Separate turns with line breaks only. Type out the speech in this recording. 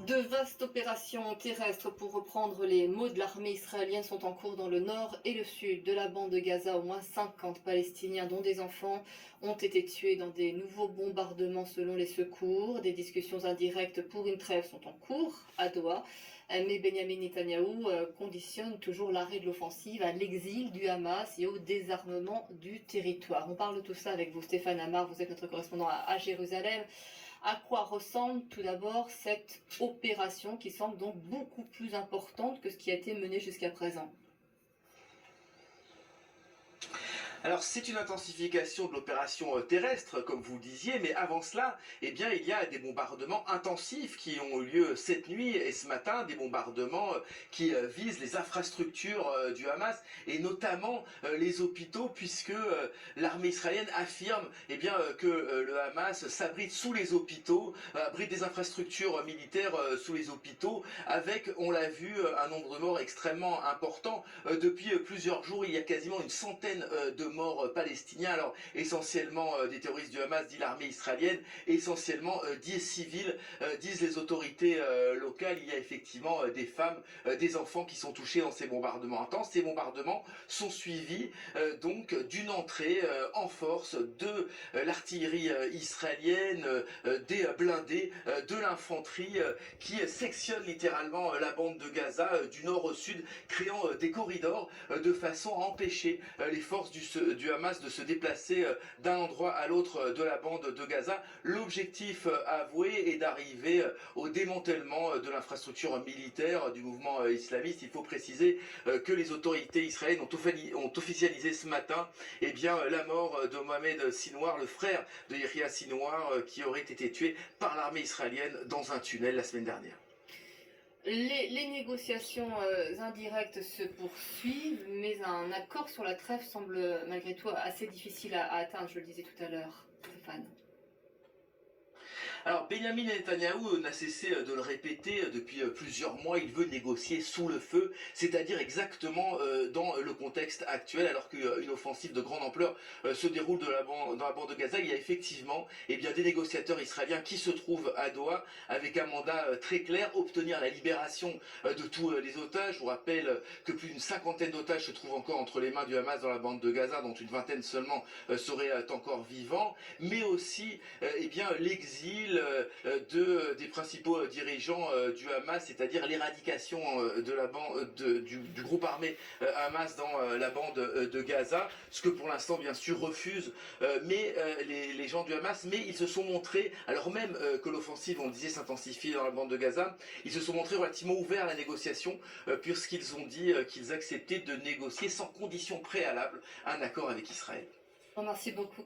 De vastes opérations terrestres, pour reprendre les mots de l'armée israélienne, sont en cours dans le nord et le sud de la bande de Gaza. Au moins 50 Palestiniens, dont des enfants, ont été tués dans des nouveaux bombardements selon les secours. Des discussions indirectes pour une trêve sont en cours à Doha. Mais Benjamin Netanyahou conditionne toujours l'arrêt de l'offensive à l'exil du Hamas et au désarmement du territoire. On parle de tout ça avec vous, Stéphane Amar, vous êtes notre correspondant à Jérusalem. À quoi ressemble tout d'abord cette opération qui semble donc beaucoup plus importante que ce qui a été mené jusqu'à présent?
Alors c'est une intensification de l'opération terrestre, comme vous le disiez, mais avant cela, eh bien, il y a des bombardements intensifs qui ont eu lieu cette nuit et ce matin, des bombardements qui visent les infrastructures du Hamas et notamment les hôpitaux, puisque l'armée israélienne affirme que le Hamas s'abrite sous les hôpitaux, abrite des infrastructures militaires sous les hôpitaux, avec, on l'a vu, un nombre de morts extrêmement important. Depuis plusieurs jours, il y a quasiment une centaine de morts palestiniens, alors essentiellement des terroristes du Hamas, dit l'armée israélienne, essentiellement des civils, disent les autorités locales. Il y a effectivement des femmes, des enfants qui sont touchés dans ces bombardements intenses. Ces bombardements sont suivis donc d'une entrée en force de l'artillerie israélienne, des blindés, de l'infanterie qui sectionne littéralement la bande de Gaza du nord au sud, créant des corridors de façon à empêcher les forces du Hamas de se déplacer d'un endroit à l'autre de la bande de Gaza. L'objectif avoué est d'arriver au démantèlement de l'infrastructure militaire du mouvement islamiste. Il faut préciser que les autorités israéliennes ont officialisé ce matin la mort de Mohamed Sinwar, le frère de Yahya Sinwar, qui aurait été tué par l'armée israélienne dans un tunnel la semaine dernière.
Les négociations indirectes se poursuivent, mais un accord sur la trêve semble malgré tout assez difficile à atteindre, je le disais tout à l'heure, Stéphane.
Alors Benjamin Netanyahou n'a cessé de le répéter depuis plusieurs mois, il veut négocier sous le feu, c'est-à-dire exactement dans le contexte actuel, alors qu'une offensive de grande ampleur se déroule dans la bande de Gaza. Il y a effectivement des négociateurs israéliens qui se trouvent à Doha avec un mandat très clair, obtenir la libération de tous les otages. Je vous rappelle que plus d'une cinquantaine d'otages se trouvent encore entre les mains du Hamas dans la bande de Gaza, dont une vingtaine seulement seraient encore vivants, mais aussi l'exil des principaux dirigeants du Hamas, c'est-à-dire l'éradication du groupe armé Hamas dans la bande de Gaza, ce que pour l'instant bien sûr refusent les gens du Hamas, mais ils se sont montrés, alors même que l'offensive, on le disait, s'intensifie dans la bande de Gaza, ils se sont montrés relativement ouverts à la négociation, puisqu'ils ont dit qu'ils acceptaient de négocier sans condition préalable un accord avec Israël.
Merci beaucoup.